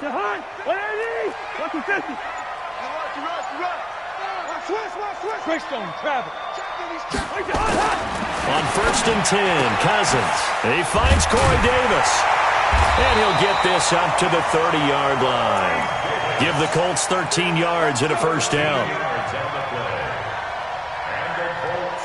Jahan, 180, 150. Switch on travel. On 1st and 10, Cousins. He finds Corey Davis. And he'll get this up to the 30-yard line. Give the Colts 13 yards and a first down.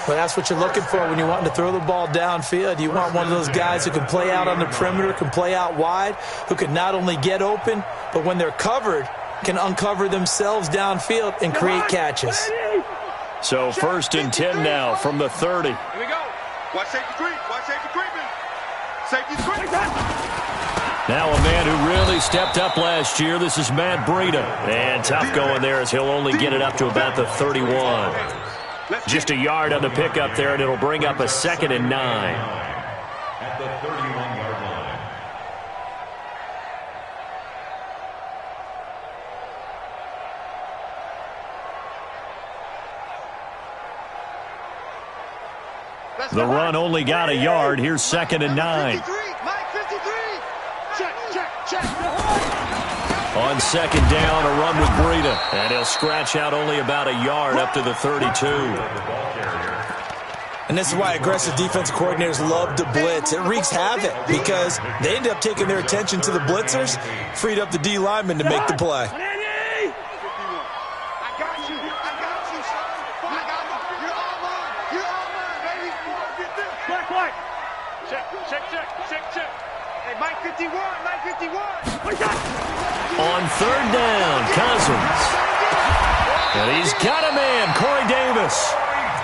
Well, that's what you're looking for when you're wanting to throw the ball downfield. You want one of those guys who can play out on the perimeter, can play out wide, who can not only get open, but when they're covered, can uncover themselves downfield and create catches. So 1st and 10 now from the 30. Here we go. Watch safety creep. Watch safety creeping. Safety creep. Now a man who really stepped up last year. This is Matt Breida. And tough going there as he'll only get it up to about the 31. Just a yard on the pickup there, and it'll bring up a 2nd and 9. At the 31-yard line. The run only got a yard. Here's 2nd and 9. On 2nd down, a run with Breida. And he'll scratch out only about a yard up to the 32. And this is why aggressive defensive coordinators love to blitz. It wreaks havoc because they end up taking their attention to the blitzers, freed up the D lineman to make the play. Check. Hey, Mike 51, Mike 51. On 3rd down, Cousins. And he's got a man, Corey Davis.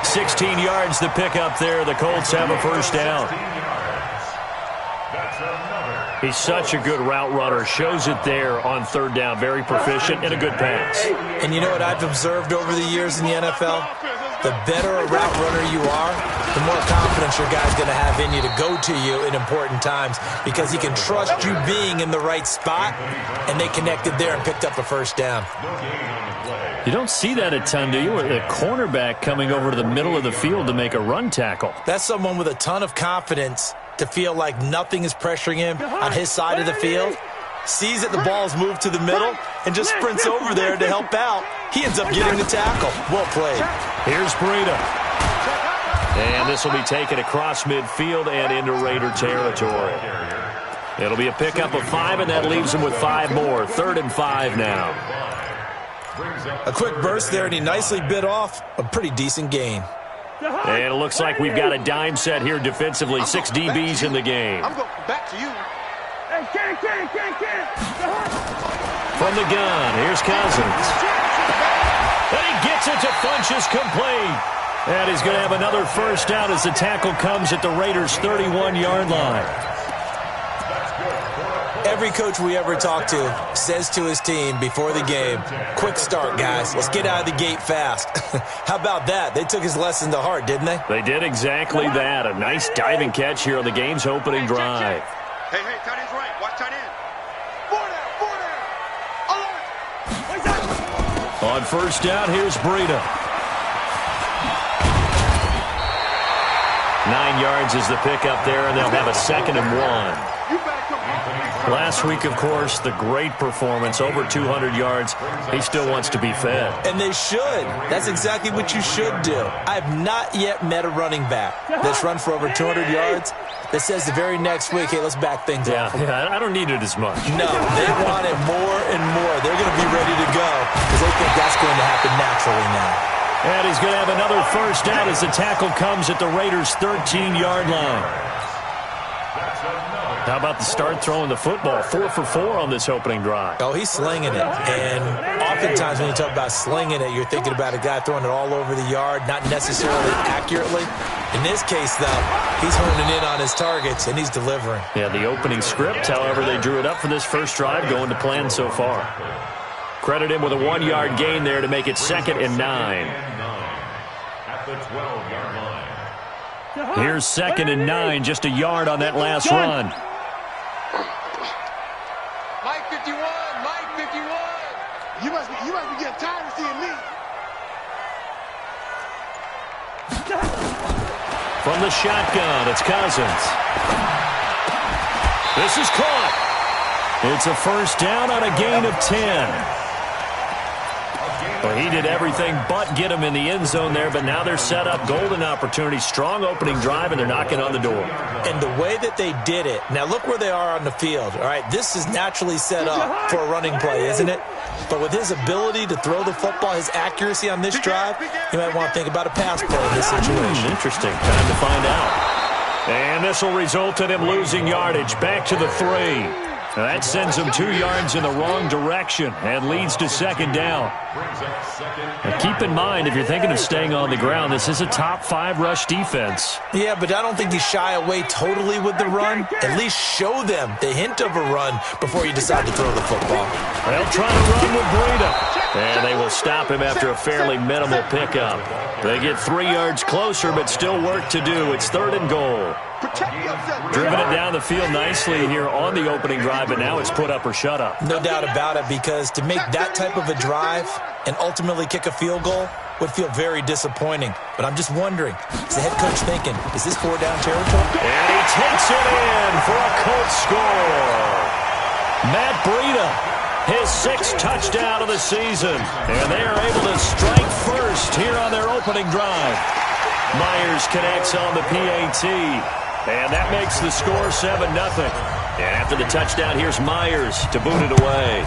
16 yards to pick up there. The Colts have a first down. He's such a good route runner. Shows it there on 3rd down. Very proficient and a good pass. And you know what I've observed over the years in the NFL? The better a route runner you are, the more confidence your guy's going to have in you to go to you in important times because he can trust you being in the right spot, and they connected there and picked up a first down. You don't see that a ton, do you? A cornerback coming over to the middle of the field to make a run tackle. That's someone with a ton of confidence to feel like nothing is pressuring him on his side of the field. Sees that the ball's moved to the middle and just sprints over there to help out. He ends up getting the tackle. Well played. Here's Breida. And this will be taken across midfield and into Raider territory. It'll be a pickup of 5, and that leaves him with 5 more. 3rd and 5 now. A quick burst there, and he nicely bit off a pretty decent gain. And it looks like we've got a dime set here defensively. 6 DBs in the game. I'm going back to you. From the gun, here's Cousins. And he gets it to Funchess complete. And he's going to have another first down as the tackle comes at the Raiders' 31-yard line. Every coach we ever talk to says to his team before the game, quick start, guys. Let's get out of the gate fast. How about that? They took his lesson to heart, didn't they? They did exactly that. A nice diving catch here on the game's opening drive. Hey, tight end's right. Watch tight end. 4 down. Alert. On first down, here's Breida. 9 yards is the pickup there, and they'll have a 2nd and 1. Last week, of course, the great performance, over 200 yards. He still wants to be fed. And they should. That's exactly what you should do. I have not yet met a running back that's run for over 200 yards that says the very next week, hey, let's back things off. Yeah, I don't need it as much. No, they want it more and more. They're going to be ready to go because they think that's going to happen naturally now. And he's going to have another first down as the tackle comes at the Raiders' 13-yard line. How about the start throwing the football? 4 for 4 on this opening drive. Oh, he's slinging it. And oftentimes when you talk about slinging it, you're thinking about a guy throwing it all over the yard, not necessarily accurately. In this case, though, he's honing in on his targets, and he's delivering. Yeah, the opening script, however, they drew it up for this first drive, going to plan so far. Credit him with a 1-yard gain there to make it 2nd and 9. At the 12-yard line. Here's 2nd and 9, just a yard on that last run. Mike 51, Mike 51. You must be getting tired of seeing me. From the shotgun, it's Cousins. This is caught. It's a first down on a gain of 10. Well, he did everything but get him in the end zone there, but now they're set up. Golden opportunity, strong opening drive, and they're knocking on the door. And the way that they did it, now look where they are on the field. All right, this is naturally set up for a running play, isn't it? But with his ability to throw the football, his accuracy on this drive, you might want to think about a pass play in this situation. Interesting. Time to find out. And this will result in him losing yardage. Back to the 3. That sends him 2 yards in the wrong direction and leads to second down. Now keep in mind, if you're thinking of staying on the ground, this is a top 5 rush defense. Yeah, but I don't think you shy away totally with the run. At least show them the hint of a run before you decide to throw the football. They'll try to run with Breida. And they will stop him after a fairly minimal pickup. They get 3 yards closer, but still work to do. It's 3rd and goal. Driven it down the field nicely here on the opening drive, but now it's put up or shut up. No doubt about it, because to make that type of a drive and ultimately kick a field goal would feel very disappointing. But I'm just wondering, is the head coach thinking, is this 4-down territory? And he takes it in for a Colts score. Matt Breida, his 6th touchdown of the season. And they are able to strike first here on their opening drive. Myers connects on the PAT. And that makes the score 7-0. And after the touchdown, here's Myers to boot it away.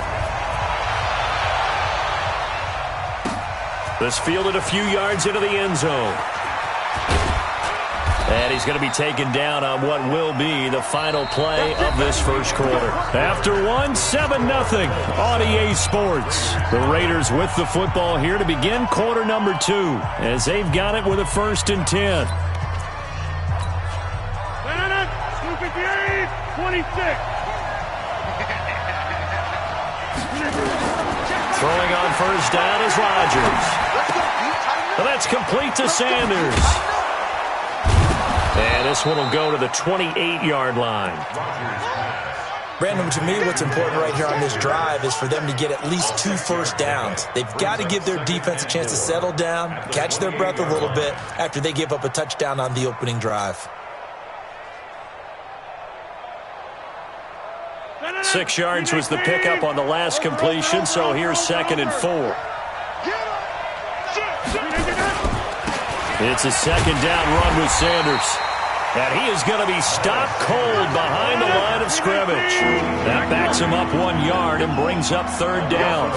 This fielded a few yards into the end zone. And he's going to be taken down on what will be the final play of this first quarter. After 7-0 on EA Sports. The Raiders with the football here to begin quarter number 2, as they've got it with a 1st and 10. 26. Throwing on first down is Rodgers. Well, that's complete to Sanders. And this one will go to the 28-yard line. Brandon, to me, what's important right here on this drive is for them to get at least 2 first downs. They've got to give their defense a chance to settle down, catch their breath a little bit after they give up a touchdown on the opening drive. 6 yards was the pickup on the last completion, so here's 2nd and 4. It's a 2nd down run with Sanders. And he is going to be stopped cold behind the line of scrimmage. That backs him up 1 yard and brings up 3rd down.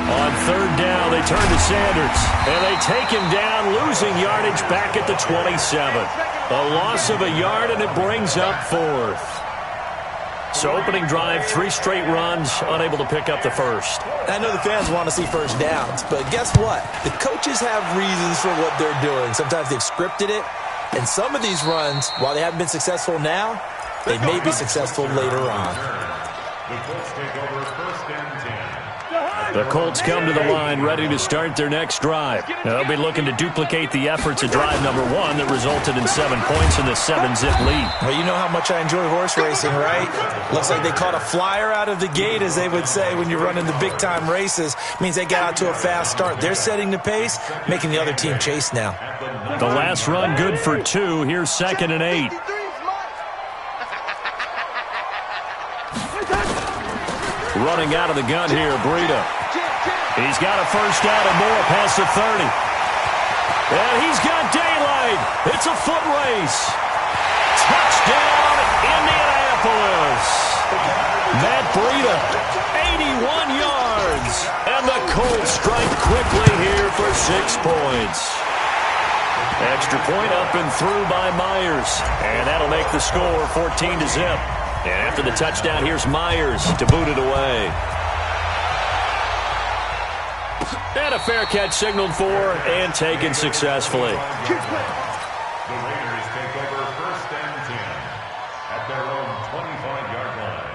On 3rd down, they turn to Sanders. And they take him down, losing yardage back at the 27. A loss of a yard, and it brings up 4th. So opening drive, 3 straight runs, unable to pick up the first. I know the fans want to see first downs, but guess what? The coaches have reasons for what they're doing. Sometimes they've scripted it, and some of these runs, while they haven't been successful now, they may be successful later on. The Colts take over 1st and 10. The Colts come to the line ready to start their next drive. They'll be looking to duplicate the efforts of drive number 1 that resulted in 7 points in the 7-zip lead. Well, you know how much I enjoy horse racing, right? Looks like they caught a flyer out of the gate, as they would say when you're running the big-time races. Means they got out to a fast start. They're setting the pace, making the other team chase now. The last run good for 2. Here's 2nd and 8. Running out of the gun here, Breida. He's got a first down and more past the 30. And he's got daylight. It's a foot race. Touchdown, Indianapolis. Matt Breida, 81 yards. And the Colts strike quickly here for 6 points. Extra point up and through by Myers. And that'll make the score 14-0. And after the touchdown, here's Myers to boot it away. And a fair catch signaled for and taken successfully. The Raiders take over 1st and 10 at their own 25-yard line.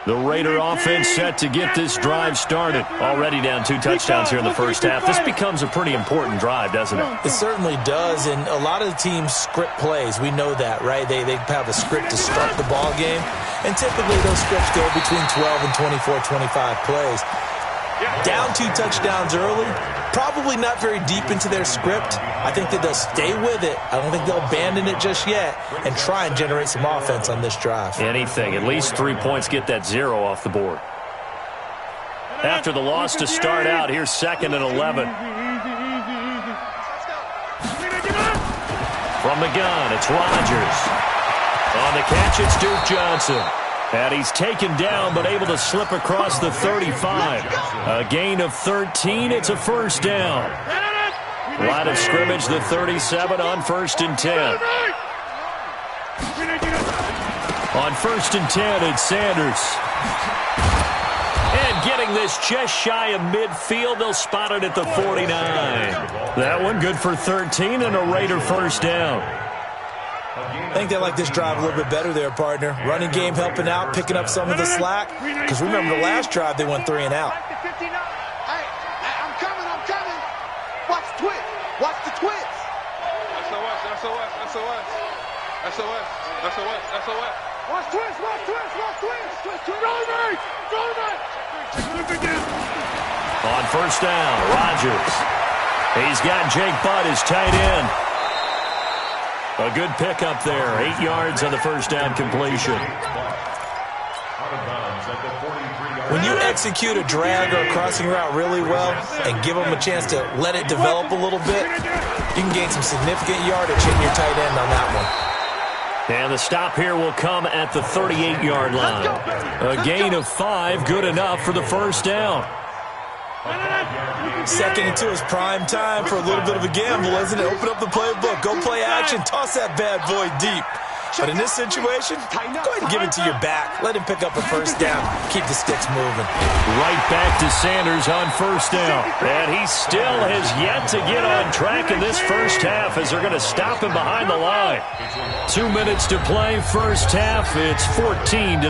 The Raider offense set to get this drive started. Already down 2 touchdowns here in the first half. This becomes a pretty important drive, doesn't it? It certainly does, and a lot of the teams script plays. We know that, right? They have a script to start the ball game, and typically those scripts go between 12 and 24, 25 plays. Down 2 touchdowns early, Probably not very deep into their script. I think that they'll stay with it. I don't think they'll abandon it just yet and try and generate some offense on this drive. Anything. At least 3 points, get that 0 off the board. After the loss to start out, here's 2nd and 11. From the gun, it's Rodgers. On the catch, it's Duke Johnson. And he's taken down, but able to slip across the 35. A gain of 13. It's a first down. Line of scrimmage, the 37 on 1st and 10. On 1st and 10, it's Sanders. And getting this just shy of midfield, they'll spot it at the 49. That one good for 13 and a Raider first down. I think they like this drive a little bit better there, partner. Running game helping out, picking up some of the slack. Because remember the last drive, they went 3 and out. Hey, I'm coming. Watch the twist. Watch the twist. SOS. Watch twist. On first down, Rodgers. He's got Jake Butt, his tight end. A good pickup there. 8 yards on the first down completion. When you execute a drag or a crossing route really well and give them a chance to let it develop a little bit, you can gain some significant yardage hitting your tight end on that one. And the stop here will come at the 38-yard line. A gain of 5, good enough for the first down. 2nd and 2 is prime time for a little bit of a gamble, isn't it? Open up the playbook, go play action, toss that bad boy deep. But in this situation, go ahead and give it to your back. Let him pick up a first down. Keep the sticks moving. Right back to Sanders on first down. And he still has yet to get on track in this first half as they're going to stop him behind the line. 2 minutes to play first half. It's 14-0.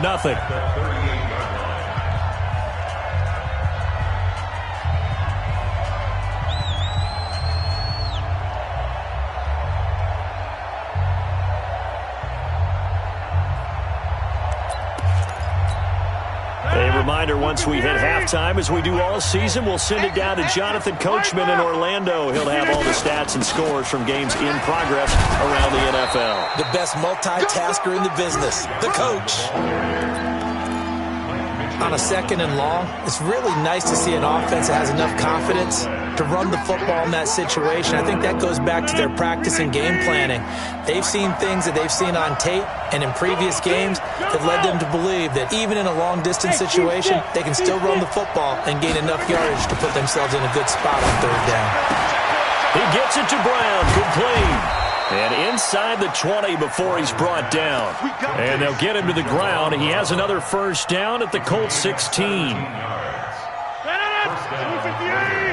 Reminder, once we hit halftime, as we do all season, we'll send it down to Jonathan Coachman in Orlando. He'll have all the stats and scores from games in progress around the NFL. The best multitasker in the business, the coach. On a 2nd and long, it's really nice to see an offense that has enough confidence to run the football in that situation. I think that goes back to their practice and game planning. They've seen things that they've seen on tape and in previous games that led them to believe that even in a long-distance situation, they can still run the football and gain enough yardage to put themselves in a good spot on 3rd down. He gets it to Brown, complete. And inside the 20 before he's brought down. And they'll get him to the ground. He has another first down at the Colts 16.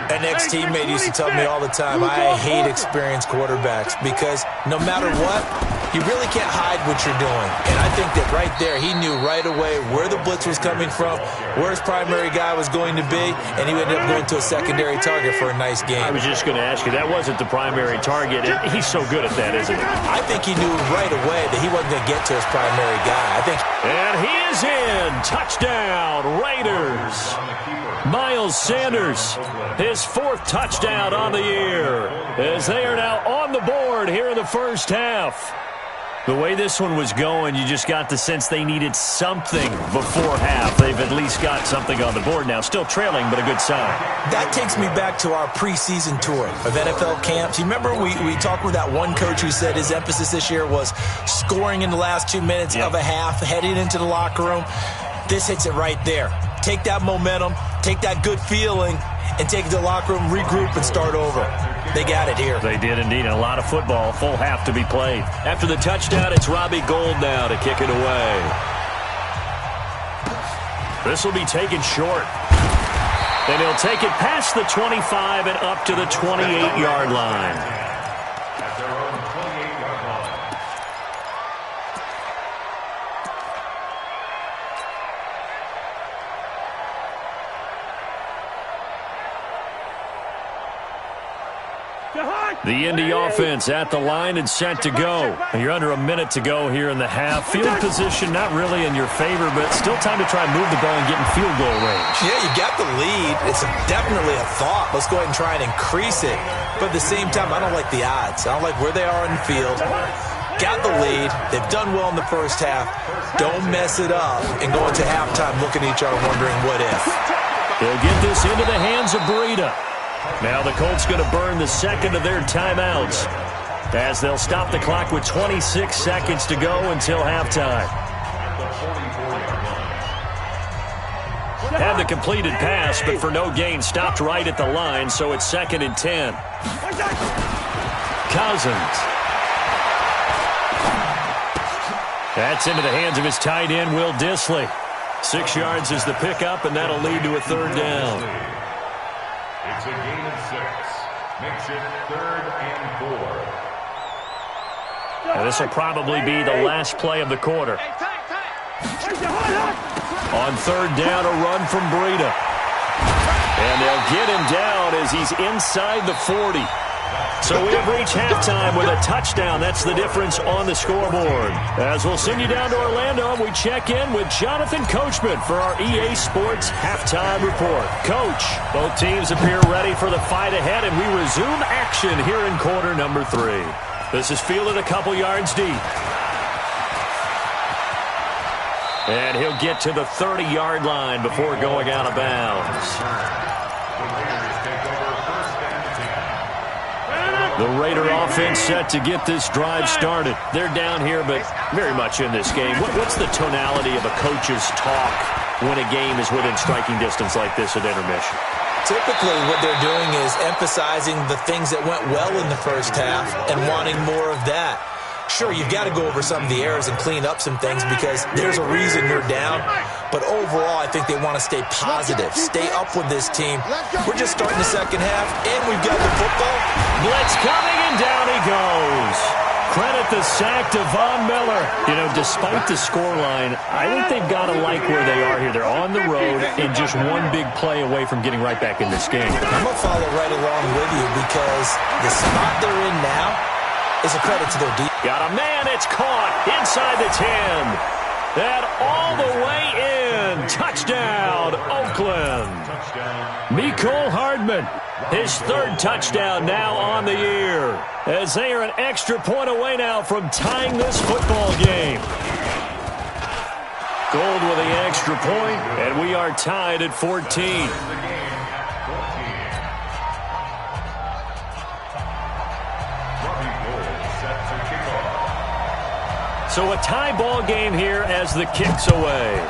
An ex-teammate used to tell me all the time, I hate experienced quarterbacks because no matter what, you really can't hide what you're doing. And I think that right there, he knew right away where the blitz was coming from, where his primary guy was going to be, and he ended up going to a secondary target for a nice game. I was just going to ask you, that wasn't the primary target. He's so good at that, isn't he? I think he knew right away that he wasn't going to get to his primary guy. And he is in. Touchdown, Raiders. Miles Sanders, his 4th touchdown on the year, as they are now on the board here in the first half. The way this one was going, you just got the sense they needed something before half. They've at least got something on the board now. Still trailing, but a good sign. That takes me back to our preseason tour of NFL camps. You remember we talked with that one coach who said his emphasis this year was scoring in the last 2 minutes of a half, heading into the locker room. This hits it right there. Take that momentum, take that good feeling, and take it to the locker room, regroup, and start over. They got it here. They did indeed. A lot of football, full half to be played. After the touchdown, it's Robbie Gould now to kick it away. This will be taken short. And he'll take it past the 25 and up to the 28-yard line. The Indy offense at the line and set to go. You're under a minute to go here in the half. Field position not really in your favor, but still time to try and move the ball and get in field goal range. Yeah, you got the lead. It's definitely a thought. Let's go ahead and try and increase it. But at the same time, I don't like the odds. I don't like where they are in the field. Got the lead. They've done well in the first half. Don't mess it up and go into halftime looking at each other wondering what if. They'll get this into the hands of Breida. Now the Colts going to burn the second of their timeouts as they'll stop the clock with 26 seconds to go until halftime. Had the completed pass, but for no gain, stopped right at the line, so it's 2nd and 10. Cousins. That's into the hands of his tight end, Will Dissly. 6 yards is the pickup, and that'll lead to a 3rd down. It's a gain of 6. Makes it 3rd and 4. Now this will probably be the last play of the quarter. On 3rd down, a run from Breida. And they'll get him down as he's inside the 40. So we have reached halftime with a touchdown. That's the difference on the scoreboard. As we'll send you down to Orlando, we check in with Jonathan Coachman for our EA Sports Halftime Report. Coach, both teams appear ready for the fight ahead, and we resume action here in quarter number 3. This is fielded a couple yards deep. And he'll get to the 30-yard line before going out of bounds. The Raider offense set to get this drive started. They're down here, but very much in this game. What's the tonality of a coach's talk when a game is within striking distance like this at intermission? Typically, what they're doing is emphasizing the things that went well in the first half and wanting more of that. Sure, you've got to go over some of the errors and clean up some things because there's a reason you're down. But overall, I think they want to stay positive, stay up with this team. We're just starting the second half, and we've got the football. Blitz coming, and down he goes. Credit the sack to Von Miller. You know, despite the scoreline, I think they've got to like where they are here. They're on the road and just one big play away from getting right back in this game. I'm going to follow right along with you because the spot they're in now is a credit to their defense. Got a man, it's caught inside the 10. And all the way in. Touchdown, Oakland. Mecole Hardman, his 3rd touchdown now on the year. As they are an extra point away now from tying this football game. Gold with the extra point, and we are tied at 14. So a tie ball game here as the kick's away.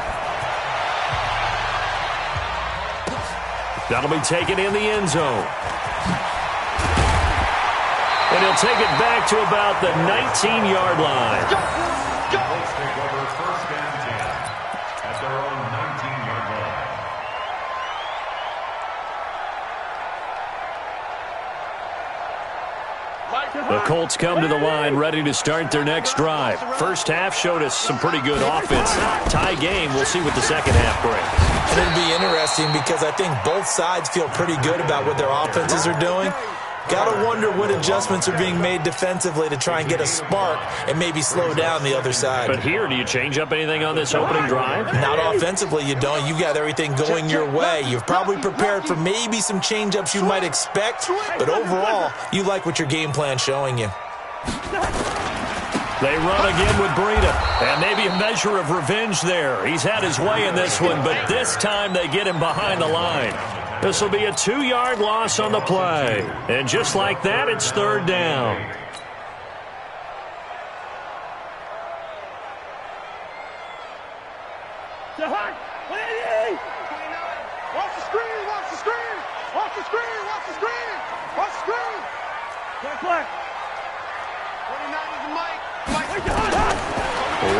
That'll be taken in the end zone. And he'll take it back to about the 19-yard line. Let's take over 1st and 10 at their own 19-yard line. The Colts come to the line ready to start their next drive. First half showed us some pretty good offense. Tie game, we'll see what the second half brings. And it'll be interesting because I think both sides feel pretty good about what their offenses are doing. Got to wonder what adjustments are being made defensively to try and get a spark and maybe slow down the other side. But here, do you change up anything on this opening drive? Not offensively, you don't. You got everything going your way. You've probably prepared for maybe some change-ups you might expect, but overall, you like what your game plan's showing you. They run again with Breida, and maybe a measure of revenge there. He's had his way in this one, but this time they get him behind the line. This will be a 2-yard loss on the play. And just like that, it's 3rd down. Watch the screen, watch the screen, watch the screen, watch the screen, watch the screen. Black. 29 is the mic.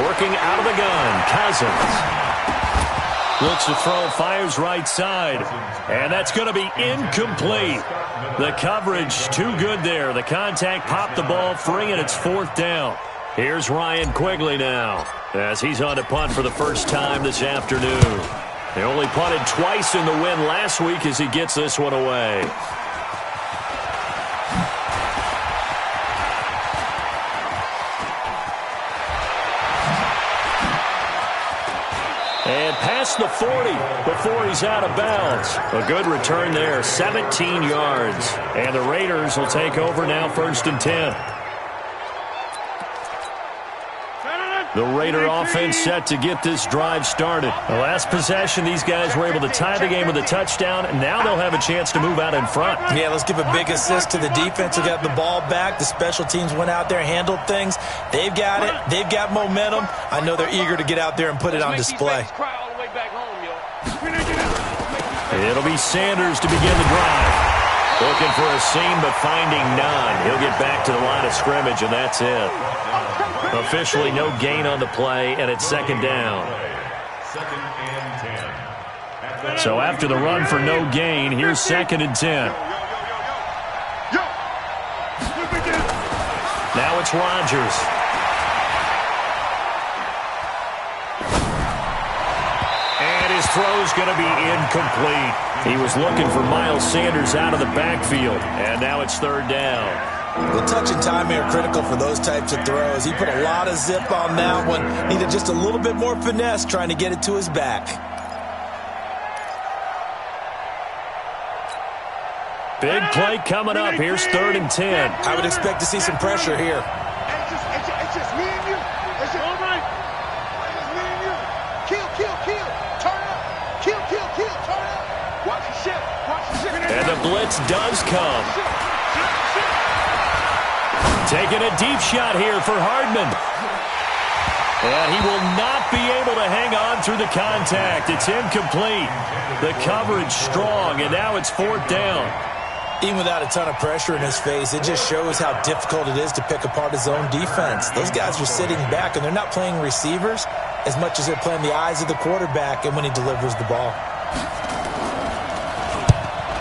Working out of the gun, Cousins. Looks to throw, fires right side. And that's going to be incomplete. The coverage too good there. The contact popped the ball free, and it's 4th down. Here's Ryan Quigley now as he's on to punt for the first time this afternoon. They only punted twice in the win last week as he gets this one away. past the 40 before he's out of bounds. A good return there, 17 yards. And the Raiders will take over now, 1st and 10. The Raider offense set to get this drive started. The last possession, these guys were able to tie the game with a touchdown, and now they'll have a chance to move out in front. Yeah, let's give a big assist to the defense who got the ball back. The special teams went out there, handled things. They've got it. They've got momentum. I know they're eager to get out there and put it on display. It'll be Sanders to begin the drive. Looking for a seam, but finding none. He'll get back to the line of scrimmage, and that's it. Officially no gain on the play, and it's 2nd down. 2nd and 10. So after the run for no gain, here's 2nd and 10. Now it's Rodgers. And his throw's going to be incomplete. He was looking for Miles Sanders out of the backfield, and now it's 3rd down. The touch and timing are critical for those types of throws. He put a lot of zip on that one. Needed just a little bit more finesse trying to get it to his back. Big play coming up. Here's 3rd and 10. I would expect to see some pressure here. It's just me and you. It's just all right. It's just me and you. Kill. Turn up. Kill. Turn up. Watch the ship. And the blitz does come. Taking a deep shot here for Hardman. And he will not be able to hang on through the contact. It's incomplete. The coverage strong, and now it's 4th down. Even without a ton of pressure in his face, it just shows how difficult it is to pick apart his own defense. Those guys are sitting back, and they're not playing receivers as much as they're playing the eyes of the quarterback and when he delivers the ball.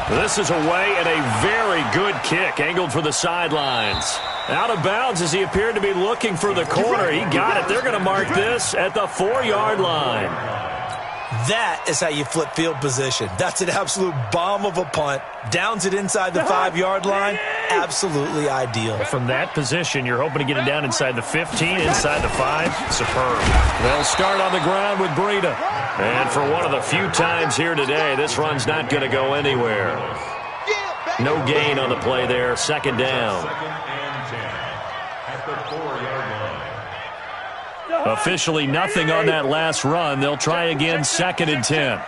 This is away and a very good kick, angled for the sidelines. Out of bounds as he appeared to be looking for the corner. He got it. They're going to mark this at the 4-yard line. That is how you flip field position. That's an absolute bomb of a punt. Downs it inside the 5-yard line. Absolutely ideal. From that position, you're hoping to get it down inside the 15, inside the 5. Superb. They'll start on the ground with Breida. And for one of the few times here today, this run's not going to go anywhere. No gain on the play there. 2nd down. 2nd and 10 at the 4-yard line. Officially nothing on that last run. They'll try again, 2nd and 10.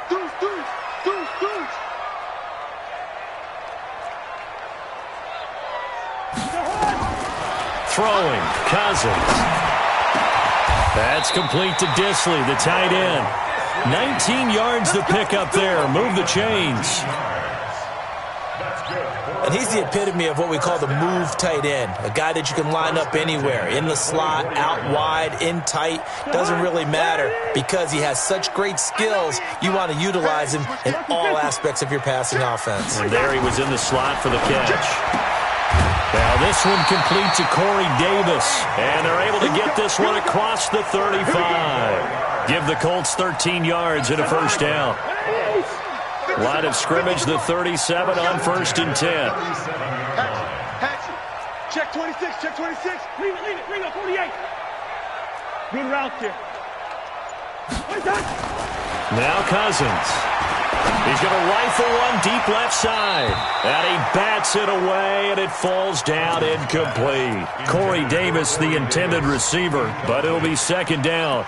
Throwing, Cousins. That's complete to Disley, the tight end. 19 yards to pick up there. Move the chains. And he's the epitome of what we call the move tight end. A guy that you can line up anywhere. In the slot, out wide, in tight. Doesn't really matter because he has such great skills. You want to utilize him in all aspects of your passing offense. And there he was in the slot for the catch. Now this one complete to Corey Davis. And they're able to get this one across the 35. Give the Colts 13 yards and a 1st down. Line of scrimmage, the 37 on 1st and 10. Hatchet. Check 26, check 26. Lean up, 48. Good route there. Now Cousins. He's going to rifle one deep left side. And he bats it away, and it falls down incomplete. Corey Davis, the intended receiver, but it'll be 2nd down.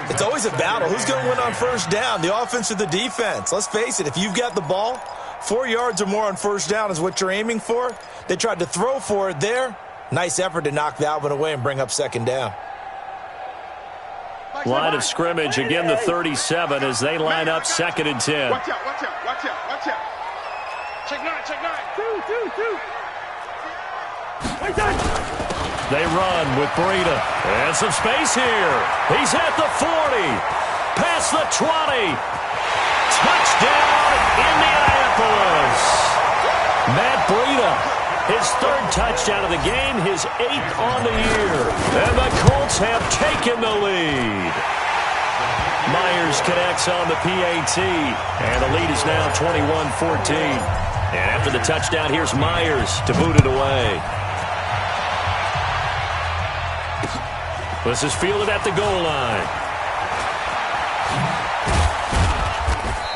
It's always a battle. Who's going to win on 1st down, the offense or the defense? Let's face it, if you've got the ball, 4 yards or more on 1st down is what you're aiming for. They tried to throw for it there. Nice effort to knock that one away and bring up 2nd down. Line of scrimmage, again the 37 as they line up 2nd and 10. Watch out. Check 9. They run with Breida. And some space here. He's at the 40. Past the 20. Touchdown, Indianapolis. Matt Breida, his 3rd touchdown of the game, his 8th on the year. And the Colts have taken the lead. Myers connects on the PAT. And the lead is now 21-14. And after the touchdown, here's Myers to boot it away. This is fielded at the goal line.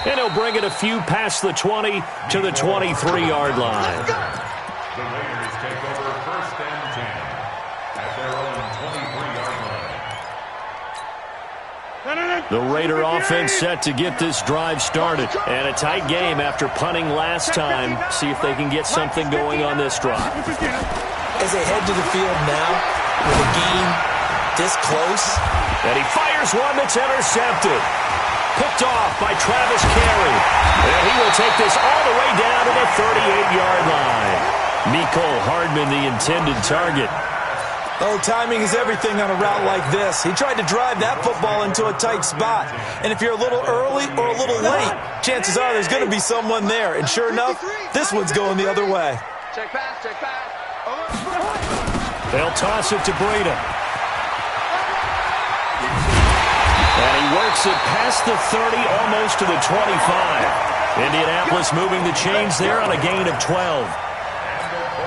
And he'll bring it a few past the 20 to the 23-yard line. The Raiders take over 1st and 10 at their own 23-yard line. The Raider offense set to get this drive started. And a tight game after punting last time. See if they can get something going on this drive. As they head to the field now, with a game this close. And he fires one that's intercepted. Picked off by Travis Carey. And he will take this all the way down to the 38-yard line. Mecole Hardman, the intended target. Oh, timing is everything on a route like this. He tried to drive that football into a tight spot. And if you're a little early or a little late, chances are there's going to be someone there. And sure enough, this one's going the other way. Check pass, check pass. They'll toss it to Breida. And he works it past the 30, almost to the 25. Indianapolis moving the chains there on a gain of 12.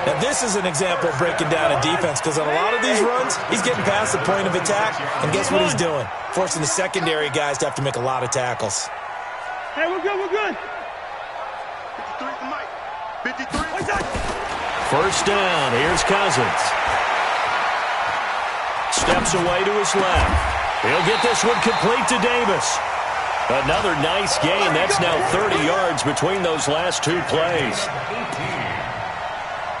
Now, this is an example of breaking down a defense, because on a lot of these runs, he's getting past the point of attack, and guess what he's doing? Forcing the secondary guys to have to make a lot of tackles. Hey, we're good, we're good. 53 to Mike. 53. First down, here's Cousins. Steps away to his left. He'll get this one complete to Davis. Another nice gain. That's now 30 yards between those last two plays.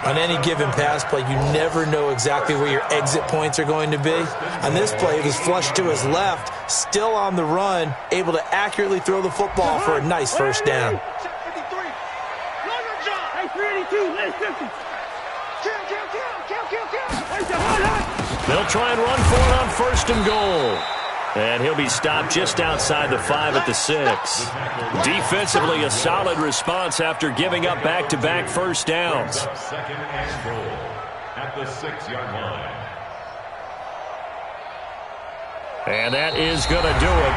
On any given pass play, you never know exactly where your exit points are going to be. On this play, it was flushed to his left, still on the run, able to accurately throw the football for a nice first down. Hey, 382, last 50. They'll try and run for it on 1st and goal. And he'll be stopped just outside the 5 at the 6. Defensively, a solid response after giving up back-to-back first downs. 2nd and goal at the 6-yard line. And that is going to do it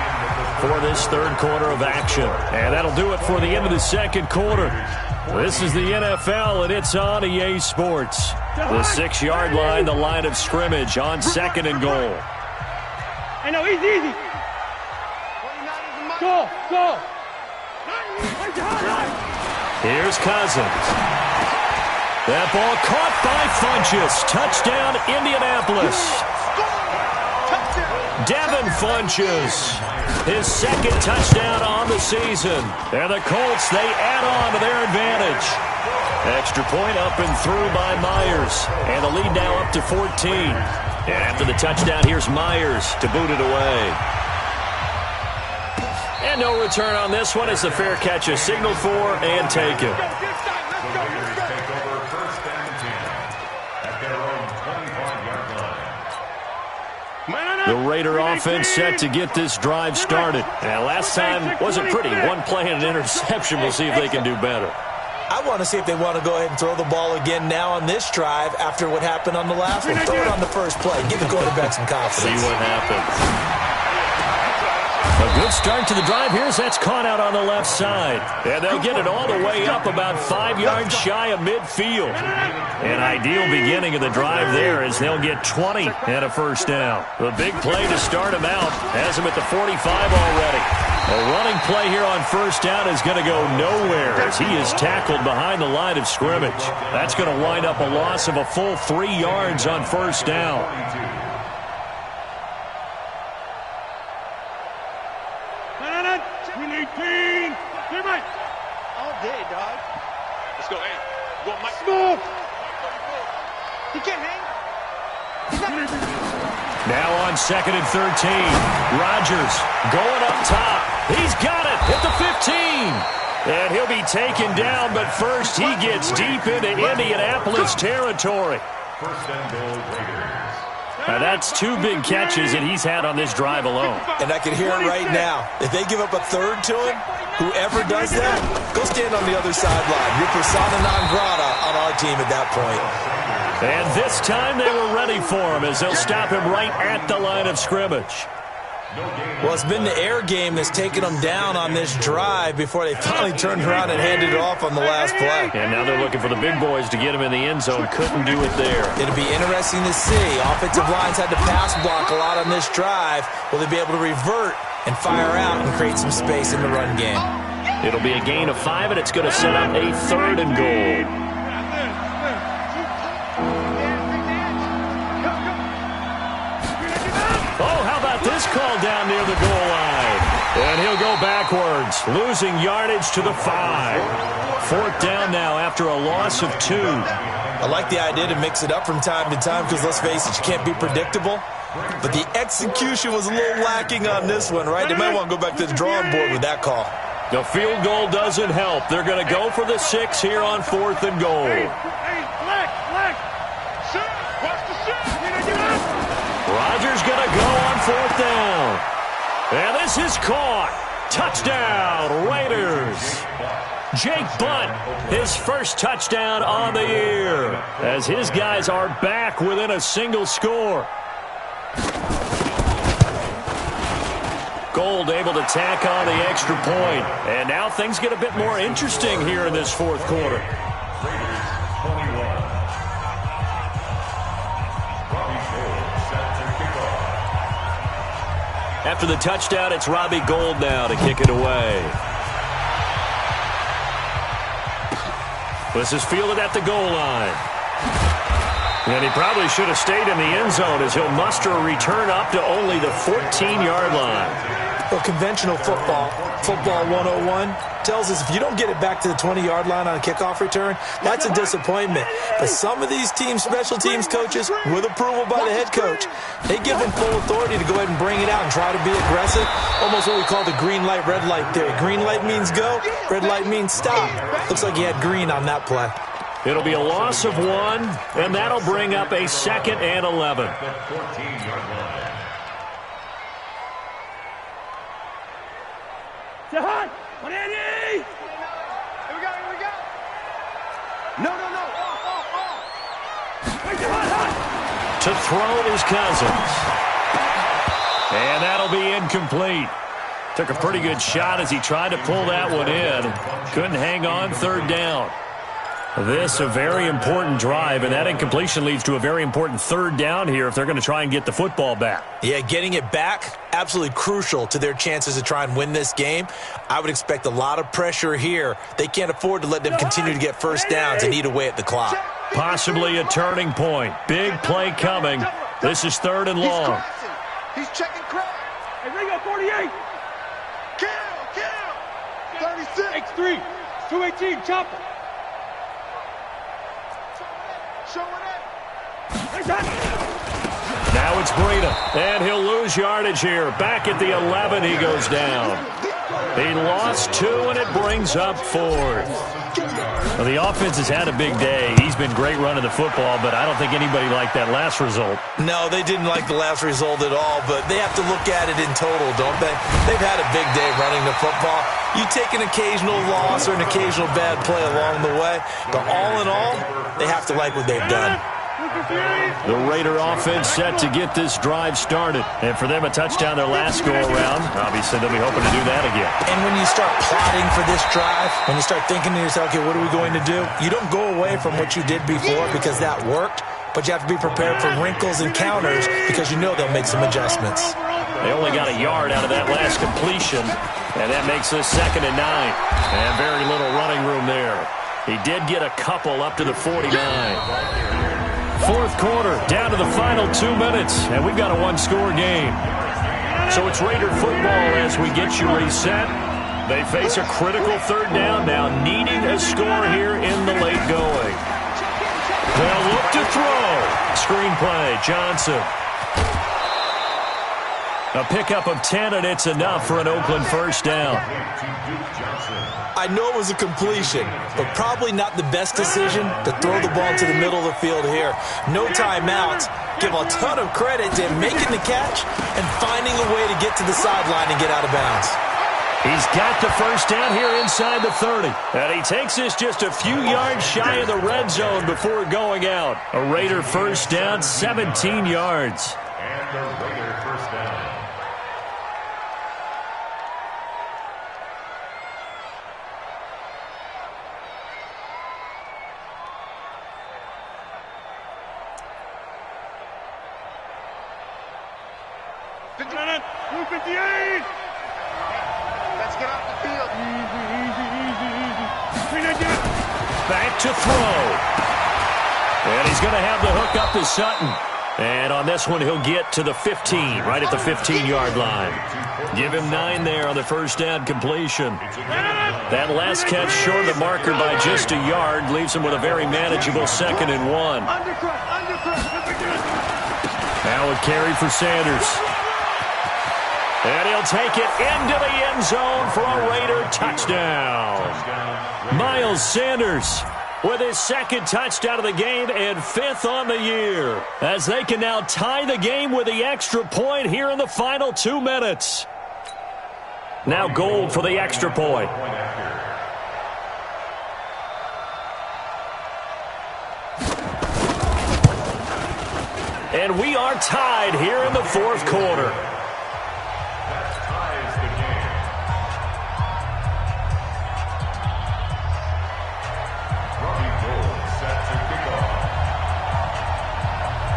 for this third quarter of action. And that'll do it for the end of the second quarter. This is the NFL, and it's on EA Sports. The 6-yard line, the line of scrimmage on 2nd and goal. Hey, no, easy. Go. Here's Cousins. That ball caught by Funchess. Touchdown, Indianapolis. Devin Funchess, his 2nd touchdown on the season. And the Colts, they add on to their advantage. Extra point up and through by Myers. And the lead now up to 14. And after the touchdown, here's Myers to boot it away. And no return on this one as the fair catch is signaled for and taken. The Raiders take over 1st and 10 at their own 25-yard line. The Raider offense set to get this drive started. And last time wasn't pretty. One play and an interception. We'll see if they can do better. I want to see if they want to go ahead and throw the ball again now on this drive after what happened on the last one. Throw it on the first play. Give the quarterback some confidence. See what happens. A good start to the drive. Here's that's caught out on the left side. And they'll get it all the way up about 5 yards shy of midfield. An ideal beginning of the drive there as they'll get 20 and a first down. The big play to start them out has them at the 45 already. A running play here on first down is going to go nowhere as he is tackled behind the line of scrimmage. That's going to wind up a loss of a full 3 yards on first down. We need team. Get right. All day, dog. Let's go, hey. Go, Mike. Move. He can't hang. Now on 2nd and 13. Rodgers going up top. He's got it at the 15. And he'll be taken down, but first he gets deep into Indianapolis territory. 1st and goal, Raiders. Now that's 2 big catches that he's had on this drive alone. And I can hear it right now. If they give up a third to him, whoever does that, go stand on the other sideline. You're persona non grata on our team at that point. And this time they were ready for him as they'll stop him right at the line of scrimmage. Well, it's been the air game that's taken them down on this drive before they finally turned around and handed it off on the last play. And now they're looking for the big boys to get him in the end zone. Couldn't do it there. It'll be interesting to see. Offensive lines had to pass block a lot on this drive. Will they be able to revert and fire out and create some space in the run game? It'll be a gain of 5, and it's going to set up a 3rd and goal. Oh, how about this call down near the goal line? And he'll go backwards, losing yardage to the 5. 4th down now after a loss of 2. I like the idea to mix it up from time to time because, let's face it, you can't be predictable. But the execution was a little lacking on this one, right? They might want to go back to the drawing board with that call. The field goal doesn't help. They're going to go for the 6 here on 4th and goal. Rodgers going to go on 4th down. And this is caught. Touchdown, Raiders. Jake Bunt, his first touchdown on the year, as his guys are back within a single score. Gold able to tack on the extra point. And now things get a bit more interesting here in this 4th quarter. After the touchdown, it's Robbie Gould now to kick it away. This is fielded at the goal line. And he probably should have stayed in the end zone as he'll muster a return up to only the 14-yard line. Well, conventional football 101, tells us if you don't get it back to the 20-yard line on a kickoff return, that's a disappointment. But some of these special teams coaches, with approval by the head coach, they give them full authority to go ahead and bring it out and try to be aggressive. Almost what we call the green light, red light theory. Green light means go, red light means stop. Looks like he had green on that play. It'll be a loss of 1, and that'll bring up a 2nd and 11. Jahan, 180! Here we go. No. Wait, Jahan, To throw is Cousins. And that'll be incomplete. Took a pretty good shot as he tried to pull that one in. Couldn't hang on, 3rd down. This a very important drive, and that incompletion leads to a very important 3rd down here if they're going to try and get the football back. Yeah, getting it back, absolutely crucial to their chances to try and win this game. I would expect a lot of pressure here. They can't afford to let them continue to get first downs and eat away at the clock. Possibly a turning point. Big play coming. This is 3rd and long. He's checking crowd. Hey, Ringo, 48! Kill! 36! X3, 218, chopper. Now it's Breida, and he'll lose yardage here. Back at the 11, he goes down. He lost 2, and it brings up 4th. Well, the offense has had a big day. He's been great running the football, but I don't think anybody liked that last result. No, they didn't like the last result at all, but they have to look at it in total, don't they? They've had a big day running the football. You take an occasional loss or an occasional bad play along the way, but all in all, they have to like what they've done. The Raider offense set to get this drive started. And for them, a touchdown their last go-around. Obviously, they'll be hoping to do that again. And when you start plotting for this drive, when you start thinking to yourself, okay, what are we going to do? You don't go away from what you did before because that worked, but you have to be prepared for wrinkles and counters because you know they'll make some adjustments. They only got a yard out of that last completion, and that makes this 2nd and 9. And very little running room there. He did get a couple up to the 49. 4th quarter, down to the final 2 minutes, and we've got a 1-score game. So it's Raider football as we get you reset. They face a critical 3rd down now, needing a score here in the late going. They'll look to throw. Screenplay, Johnson. A pickup of 10, and it's enough for an Oakland 1st down. I know it was a completion, but probably not the best decision to throw the ball to the middle of the field here. No timeouts. Give a ton of credit to him making the catch and finding a way to get to the sideline and get out of bounds. He's got the 1st down here inside the 30. And he takes this just a few yards shy of the red zone before going out. A Raider 1st down, 17 yards. And the Raider 1st down. Blue 58! Let's get off the field. Easy. back to throw. And he's going to have the hook up to Sutton. And on this one, he'll get to the 15, right at the 15-yard line. Give him 9 there on the first down completion. That last catch short of the marker by just a yard leaves him with a very manageable 2nd and 1. Now a carry for Sanders. And he'll take it into the end zone for a Raider touchdown. Miles Sanders with his 2nd touchdown of the game and 5th on the year, as they can now tie the game with the extra point here in the final 2 minutes. Now Gold for the extra point. And we are tied here in the 4th quarter.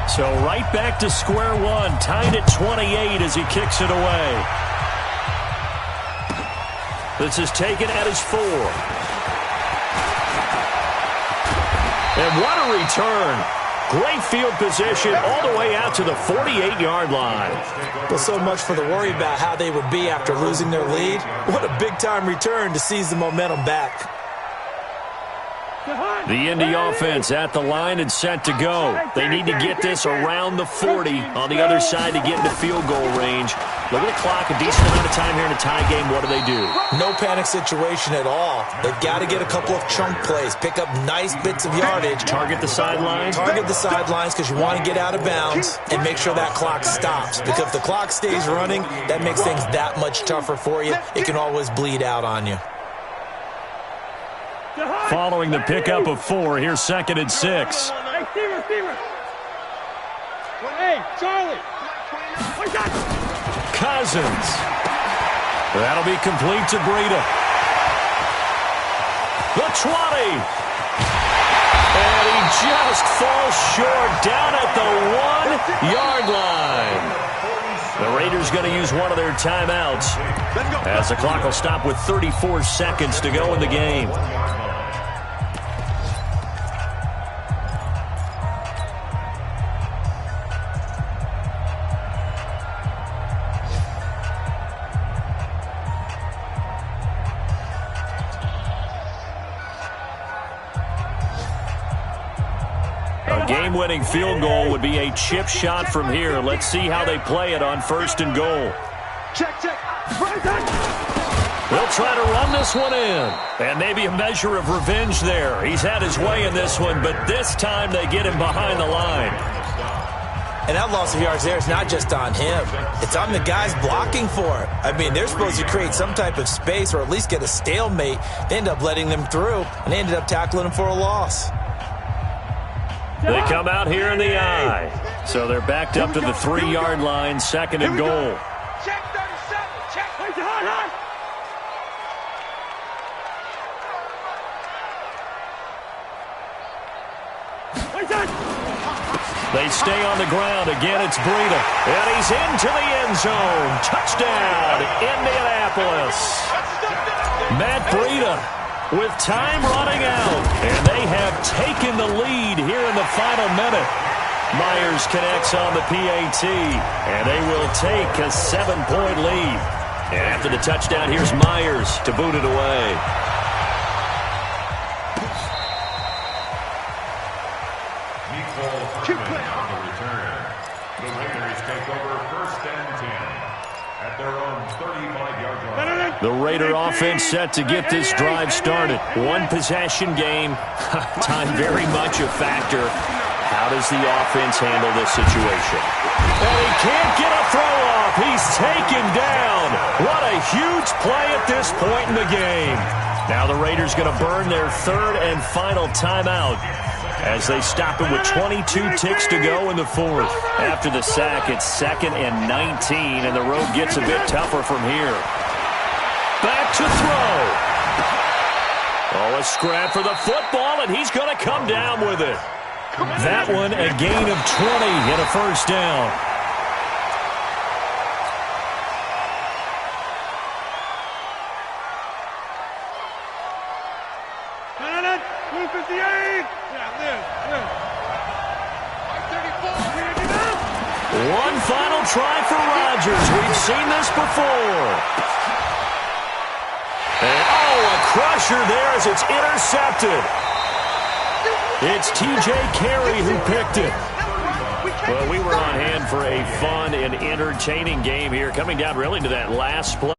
So right back to square one, tied at 28 as he kicks it away. This is taken at his 4. And what a return. Great field position all the way out to the 48-yard line. Well, so much for the worry about how they would be after losing their lead. What a big-time return to seize the momentum back. The Indy offense at the line and set to go. They need to get this around the 40 on the other side to get into field goal range. Look at the clock, a decent amount of time here in a tie game. What do they do? No panic situation at all. They've got to get a couple of chunk plays, pick up nice bits of yardage. Target the sidelines? Target the sidelines because you want to get out of bounds and make sure that clock stops. Because if the clock stays running, that makes things that much tougher for you. It can always bleed out on you. Following the pickup of 4, here's 2nd and 6. Hey, Steven. Hey, Charlie. Cousins. That'll be complete to Breida. The 20. And he just falls short down at the 1-yard line. The Raiders going to use one of their timeouts as the clock will stop with 34 seconds to go in the game. Game-winning field goal would be a chip shot from here. Let's see how they play it on 1st and goal. Check. They'll try to run this one in. And maybe a measure of revenge there. He's had his way in this one, but this time they get him behind the line. And that loss of yards there is not just on him. It's on the guys blocking for it. I mean, they're supposed to create some type of space or at least get a stalemate. They end up letting them through, and they ended up tackling him for a loss. They come out here in the eye. So they're backed up to the 3-yard line, 2nd and goal. Check 37. Check. High. They stay on the ground. Again, it's Breida. And he's into the end zone. Touchdown, Indianapolis. Matt Breida with time running out. And they have taken the lead here in the final minute. Myers connects on the PAT. And they will take a 7-point lead. And after the touchdown, here's Myers to boot it away. The Raider offense set to get this drive started. One possession game. Time very much a factor. How does the offense handle this situation? And he can't get a throw off. He's taken down. What a huge play at this point in the game. Now the Raiders going to burn their 3rd and final timeout as they stop it with 22 ticks to go in the 4th. After the sack, it's 2nd and 19, and the road gets a bit tougher from here. Back to throw. Oh, a scrap for the football, and he's going to come down with it. That one, a gain of 20 and a first down. Move One final try for Rodgers. We've seen this before. And, a crusher there as it's intercepted. It's T.J. Carey who picked it. Well, we were on hand for a fun and entertaining game here, coming down really to that last play.